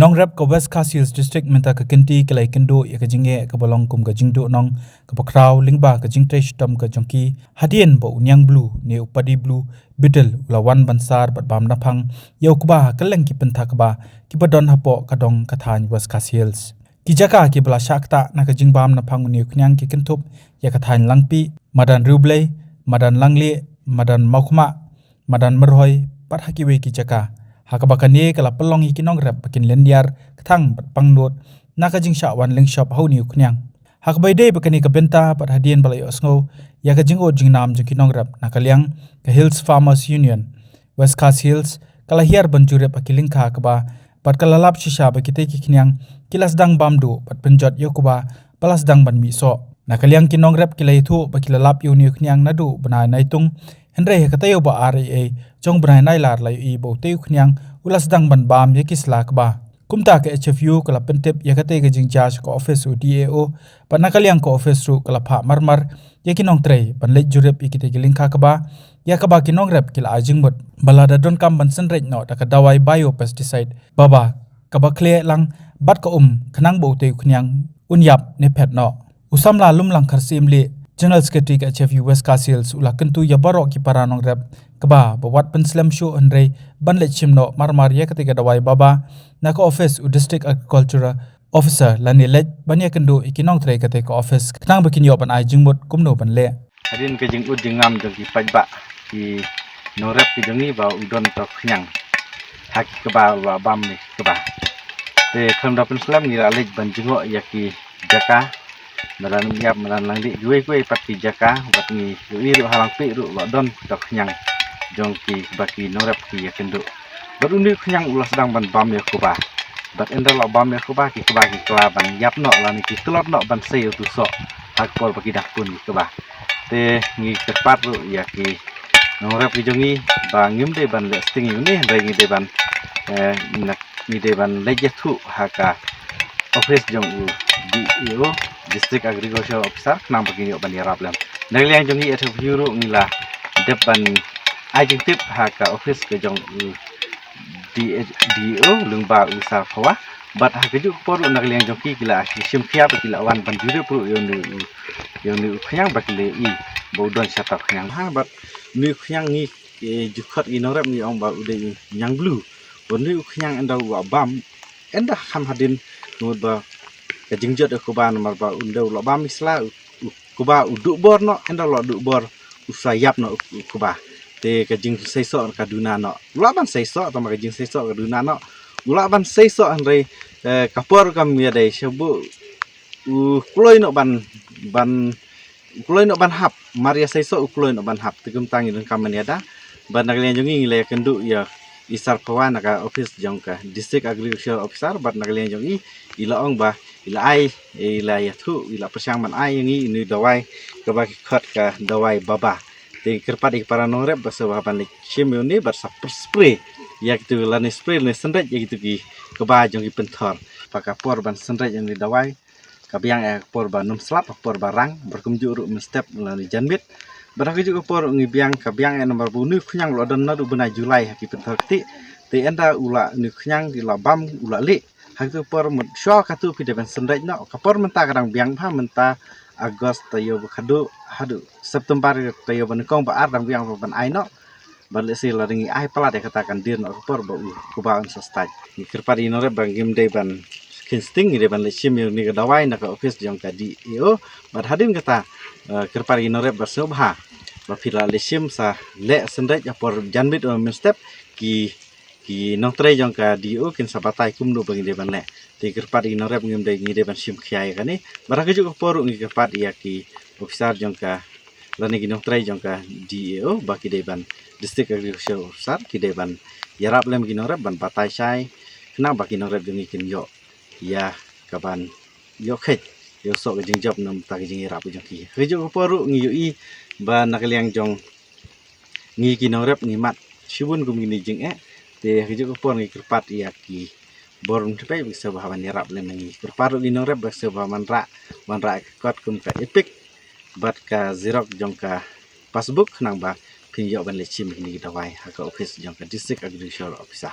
Kinong rep ka West Coast Hills District menta ka kenti kelai kendo ya ka jinge ka bolong kum ka jingdo nong ka pakraw lingba ka jingtre shitam ka jongki hadien bo unyang blue ne upadi blue bidel ulawan bansar bat bam napang yau kuba ka lengki penta ka ba ki badon hapo ka dong ka thany West Coast Hills ki jaka ki bla shakta na ka jingbam napang ne knyang ki kentup ya ka thany langpi madan ruble madan langli madan makhma madan merhoi pat hakiwe ki jaka hakabakane kala pelong ikinong rep bakin lendiar kthang bat pangnot naka jingsha wan leng shop hauni uknyang hakbai de bakani ka benta pat hadien balai osngo ya ka jingo jingnam jinkinong rep nakaliang ka Hills Farmers Union West Coast Hills kala hiar banjure pakiling kha kaba pat kala lap shisha bakite kiknyang kilas dang bamdo pat penjot yokuba balas dang ban mi so nakaliang kinong rep kilai thu bakila lap uni uknyang nadu bana naitung Henry katayo ba RAA jong brai nai lar lai i bo teu khnyang ulas dang ban bam ye kislak ba kumta ke HFU kala pentep ya kate ke jingja ko office u DAO panakaliang ko office ru kala pha marmar ye kinong trei ban le jurep ikite gilingka ka ba ya ka ba kinong rep kila ajing mut balada don kam ban senrej no ta ka dawai biopesticide baba ka ba kle lang bat ka khnang bo teu khnyang unyap ne phet no usamla lumlang kharsim le General Secretary ka HFU West Coast Hills ula kentu ya barok ki paranong rep kaba bawat penslam show andre ban le chimno marmar ya ketika dawai baba naka office u district agriculture officer lani lej banya kendo ikinong tre ketika office knang bakin yo ban ai jingmut kumno ban le hadin ke jing ud jingam de ki pajba ki no rep ki jongi ba udon to khnyang hak ke ba bam ni ke ba te kham da penslam ni lej ban jingo ya ki jaka maran miap maran langdi gue pati jaka bat ni wi ru halang pi ru don to khnyang jongki baki norap ki yakendo bat undi khnyang ulas dang ban bam ya kuba bat enda lo bam ya kuba ki kla ban yap no lani ki telot no ban sei tu so hak por baki dak pun kuba te ngi tepat ru ya ki norap ki jongi ba ngim de ban le sting ni ndai ngi de ban nak ni de ban lejethu haka office jong u DEO District Agriculture Officer nang begini ban yarap lam nagliang jongi ethu biuru ngila depan ajing tip haka office ke jong DEO lungba usar khawa bat haka ju por nagliang jongki kila sim khia kila wan ban biuru pu yonu khyang bakile i bodon sata khyang ha bat ni khyang ni jukhat inorap ni ong ba ude nyang blue bonu khyang enda wa bam enda kham hadin nur ba kajingjot kuba nomor ba undo lo bam isla kuba uduk bor no enda lo uduk bor usayap no kuba te kajing seiso kaduna no ulaban seiso atau kajing seiso kaduna no ulaban seiso andre kapor kam ya dai sebu kuloi no ban hap maria seiso kuloi no ban hap tegum tangi dan kamen ya da ban naglian jongi ngile kendu ya isar pawan ka office jongka district agriculture officer bat naglian jongi ilaong ba ila ai ila ya thu ila persang man ai ngi ni dawai ka ba khat ka dawai baba te kerpadi para norep basa ban le chimio ni bar spray ya gitu lani spray ni sendret ya gitu ki ka ba jong ki penthor paka por ban sendret yang ni dawai ka biang por ban num slap por barang berkumju ru step lani janmit barang ju por ngi biang ka biang nomor bunu khyang lo dan na du bena julai ki penthor ti te enda ula ni khyang di labam ula le hak por mut sho ka tu pi depan sendret no kapor menta kadang biang pha menta Agos tayo khadu hadu September tayo ban kong ba ardang biang ban ai no balik si laringi ai pala de katakan dir no por ba ku ba sa staj ni kerpari no re bang gim de ban kinsting de ban le chim ni ga dawai na ka office jong ka di eo bat hadin kata kerpari no re ba sobha ba phila le chim sa le sendret ya por janbit min step ki nong tre jong ka dio kin sabatai kum do bang de ban le ti kerpat ino rep ngim de ngi de ban sim khiai kani bara ke ju por ngi kerpat ya ki officer jong ka lani ki nong tre jong ka DEO ba ki de ban district agriculture officer ki de ban yarap lem ki nong rep ban patai sai kena ba ki nong rep ngi kin yo ya ka ban yo khet yo so ke jing job nam ta ki jing yarap jong ki ke ju por ngi yu i ba nakliang jong ngi ki nong rep ngi mat shibun gum ngi jing te ke ju por ngi kerpat ya ki borum tepai bisa bahawan yarap lemengi berparu ginong rep bisa bahawan ra kot kum ka epic bat ka xerox jong ka passbook nang ba pinjau ban lechim ni dawai haka office jong ka district agriculture officer